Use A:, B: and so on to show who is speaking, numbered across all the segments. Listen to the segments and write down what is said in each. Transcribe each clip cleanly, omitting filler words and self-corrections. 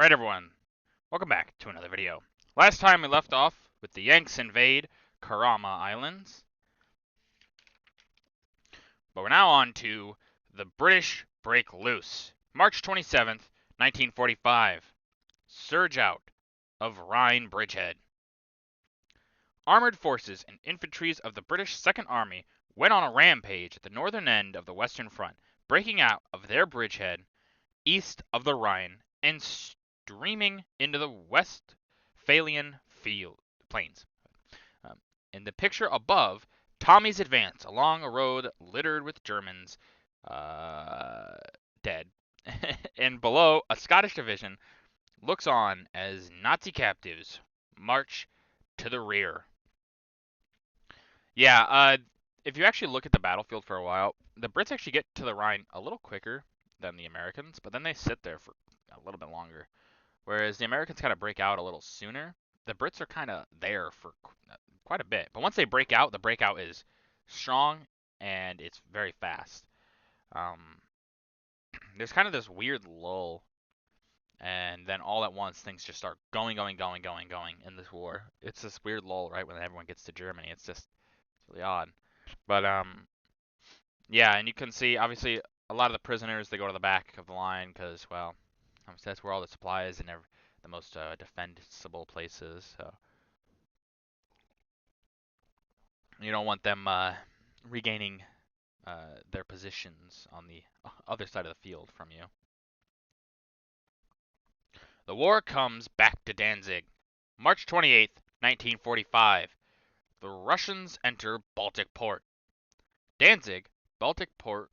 A: Alright everyone, welcome back to another video. Last time we left off with the Yanks invade Karama Islands, but we're now on to the British break loose. March 27th, 1945. Surge out of Rhine Bridgehead. Armored forces and infantries of the British Second Army went on a rampage at the northern end of the Western Front, breaking out of their bridgehead east of the Rhine and streaming into the Westphalian plains. In the picture above, Tommy's advance along a road littered with Germans dead, and below, a Scottish division looks on as Nazi captives march to the rear. Yeah, if you actually look at the battlefield for a while, the Brits actually get to the Rhine a little quicker than the Americans, but then they sit there for a little bit longer. Whereas the Americans kind of break out a little sooner. The Brits are kind of there for quite a bit. But once they break out, the breakout is strong and it's very fast. There's kind of this weird lull, and then all at once things just start going in this war. It's this weird lull right when everyone gets to Germany. It's really odd. But yeah, and you can see obviously a lot of the prisoners, they go to the back of the line because, well, that's where all the supplies and the most defensible places. So you don't want them regaining their positions on the other side of the field from you. The war comes back to Danzig. March 28th, 1945. The Russians enter Baltic Port. Danzig, Baltic Port,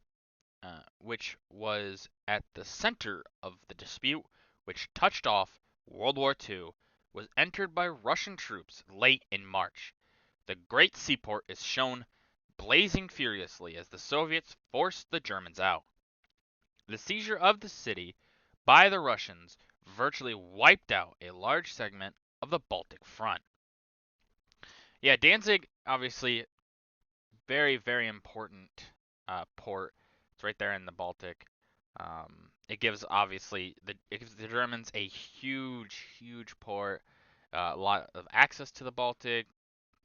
A: which was at the center of the dispute which touched off World War II, was entered by Russian troops late in March. The great seaport is shown blazing furiously as the Soviets forced the Germans out. The seizure of the city by the Russians virtually wiped out a large segment of the Baltic front. Yeah, Danzig, obviously, very, very important port. It's right there in the Baltic. It gives the Germans a huge port, a lot of access to the Baltic,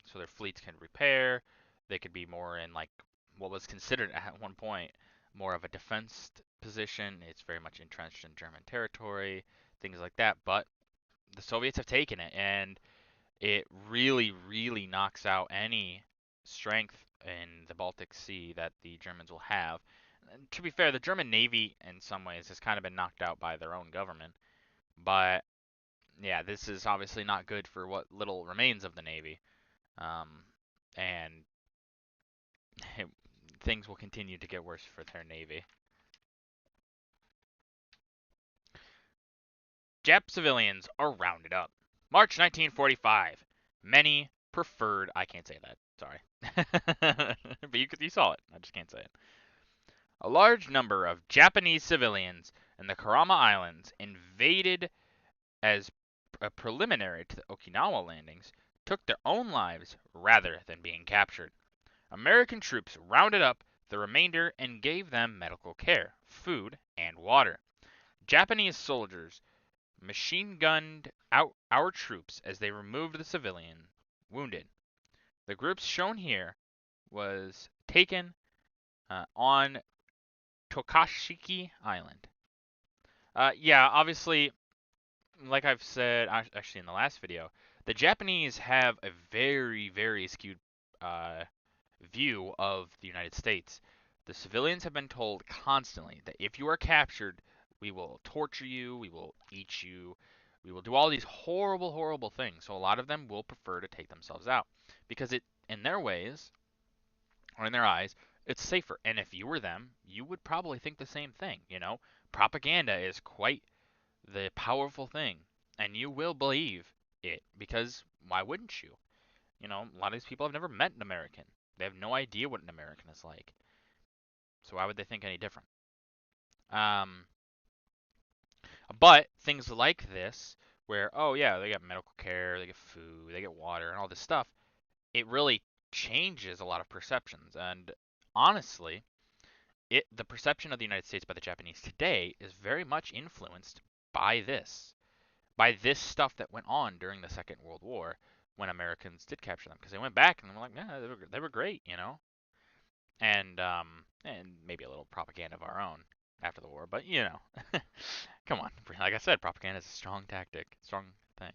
A: so their fleets can repair. They could be more in like what was considered at one point more of a defense position. It's very much entrenched in German territory, things like that. But the Soviets have taken it, and it really knocks out any strength in the Baltic Sea that the Germans will have. And to be fair, the German Navy in some ways has kind of been knocked out by their own government. But yeah, this is obviously not good for what little remains of the Navy. And things will continue to get worse for their Navy. Jap civilians are rounded up. March 1945. Many preferred. I can't say that. Sorry. But you saw it. I just can't say it. A large number of Japanese civilians in the Karama Islands invaded as a preliminary to the Okinawa landings took their own lives rather than being captured. American troops rounded up the remainder and gave them medical care, food, and water. Japanese soldiers machine-gunned out our troops as they removed the civilian wounded. The groups shown here was taken on Tokashiki Island. Yeah, obviously, like I've said actually in the last video, the Japanese have a very skewed view of the United States. The civilians have been told constantly that if you are captured, we will torture you, we will eat you, we will do all these horrible things. So a lot of them will prefer to take themselves out because in their ways, or in their eyes, it's safer. And if you were them, you would probably think the same thing. Propaganda is quite the powerful thing, and you will believe it because why wouldn't you? A lot of these people have never met an American. They have no idea what an American is like. So why would they think any different? But things like this, where, oh yeah, they get medical care, they get food, they get water, and all this stuff, it really changes a lot of perceptions. And honestly, the perception of the United States by the Japanese today is very much influenced by this. by this stuff that went on during the Second World War when Americans did capture them, because they went back and they were like, yeah, they were great, and maybe a little propaganda of our own after the war, but come on, like I said, propaganda is a strong tactic, strong thing.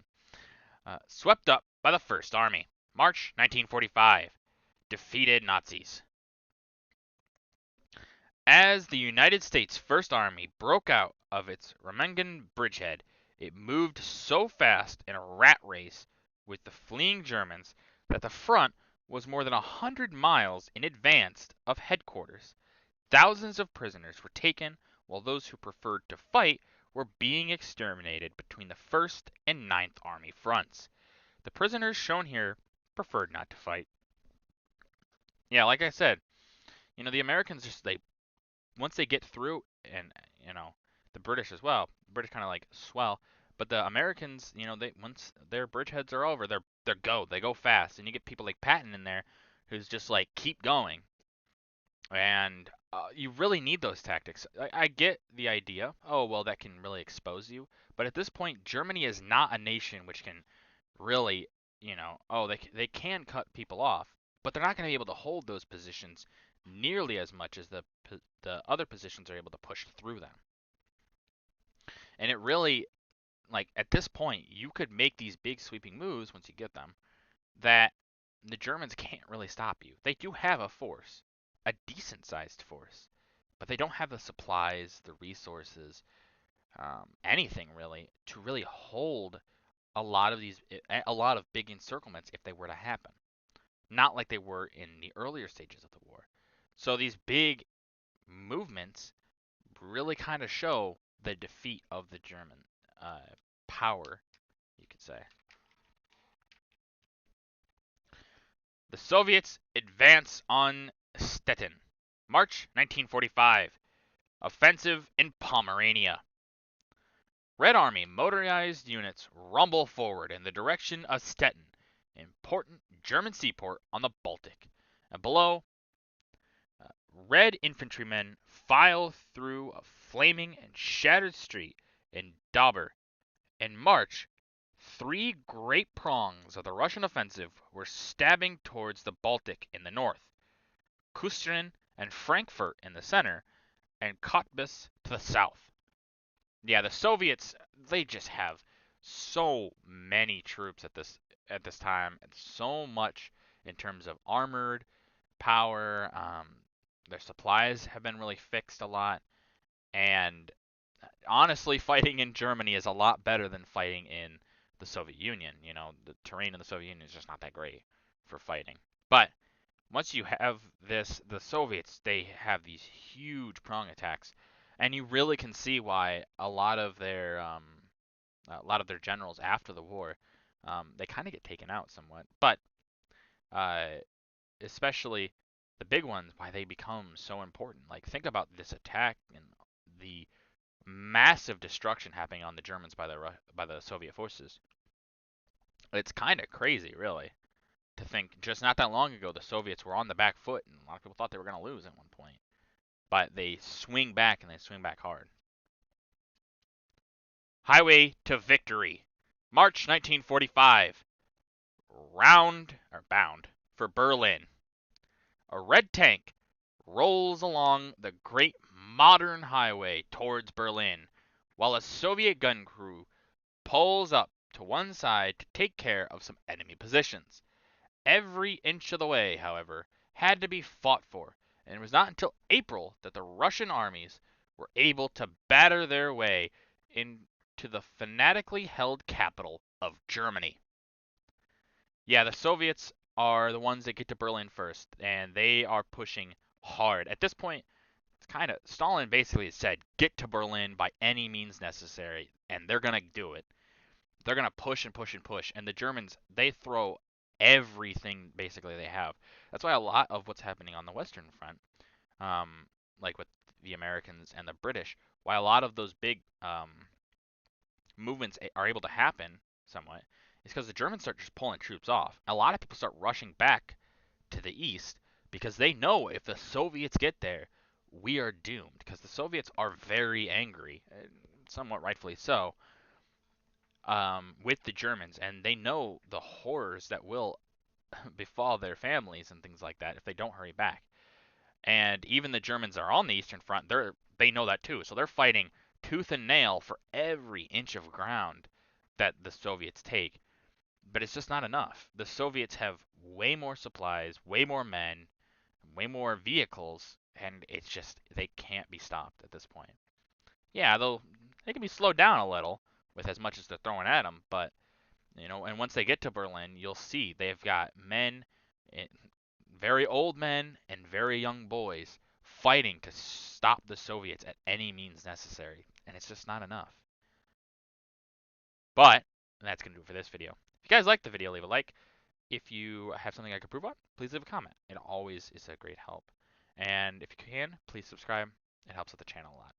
A: Swept up by the First Army, March 1945, defeated Nazis. As the United States First Army broke out of its Remagen bridgehead, it moved so fast in a rat race with the fleeing Germans that the front was more than 100 miles in advance of headquarters. Thousands of prisoners were taken, while those who preferred to fight were being exterminated between the 1st and Ninth Army fronts. The prisoners shown here preferred not to fight. Yeah, like I said, the Americans they once they get through, and the British as well. The British kind of like swell, but the Americans, they once their bridgeheads are over, they go fast, and you get people like Patton in there, who's just like keep going, and you really need those tactics. I get the idea. Oh well, that can really expose you, but at this point, Germany is not a nation which can really, they can cut people off, but they're not going to be able to hold those positions nearly as much as the other positions are able to push through them. And it really, like at this point, you could make these big sweeping moves once you get them that the Germans can't really stop you. They do have a force, a decent sized force, but they don't have the supplies, the resources, anything really to really hold a lot of big encirclements if they were to happen. Not like they were in the earlier stages of the war. So these big movements really kind of show the defeat of the German power, you could say. The Soviets advance on Stettin, March 1945. Offensive in Pomerania. Red Army motorized units rumble forward in the direction of Stettin, important German seaport on the Baltic. And below, Red infantrymen file through a flaming and shattered street in Dober. In March, three great prongs of the Russian offensive were stabbing towards the Baltic in the north, Kustrin and Frankfurt in the center, and Cottbus to the south. Yeah, the Soviets, they just have so many troops at this time, and so much in terms of armored power. Their supplies have been really fixed a lot, and honestly, fighting in Germany is a lot better than fighting in the Soviet Union. The terrain in the Soviet Union is just not that great for fighting. But once you have this, the Soviets, they have these huge prong attacks, and you really can see why a lot of their generals after the war, they kind of get taken out somewhat. But uh, especially the big ones, why they become so important. Like think about this attack and the massive destruction happening on the Germans by the Soviet forces. It's kind of crazy, really, to think just not that long ago the Soviets were on the back foot, and a lot of people thought they were going to lose at one point. But they swing back, and they swing back hard. Highway to Victory, March 1945. Bound for Berlin. A red tank rolls along the great modern highway towards Berlin, while a Soviet gun crew pulls up to one side to take care of some enemy positions. Every inch of the way, however, had to be fought for, and it was not until April that the Russian armies were able to batter their way into the fanatically held capital of Germany. Yeah, the Soviets are the ones that get to Berlin first, and they are pushing hard. At this point, it's kind of Stalin basically said, "Get to Berlin by any means necessary," and they're gonna do it. They're gonna push and push and push, and the Germans, they throw everything basically they have. That's why a lot of what's happening on the Western Front, like with the Americans and the British, why a lot of those big movements are able to happen somewhat, is because the Germans start just pulling troops off. A lot of people start rushing back to the east because they know if the Soviets get there, we are doomed. Because the Soviets are very angry, somewhat rightfully so, with the Germans, and they know the horrors that will befall their families and things like that if they don't hurry back. And even the Germans are on the Eastern Front. They know that too, so they're fighting tooth and nail for every inch of ground that the Soviets take. But it's just not enough. The Soviets have way more supplies, way more men, way more vehicles, and it's just they can't be stopped at this point. Yeah, they can be slowed down a little with as much as they're throwing at them, but and once they get to Berlin, you'll see they've got men, eh, very old men and very young boys fighting to stop the Soviets at any means necessary, and it's just not enough. But that's gonna do it for this video. If you guys liked the video, leave a like. If you have something I could improve on, please leave a comment. It always is a great help. And if you can, please subscribe. It helps with the channel a lot.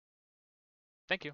A: Thank you.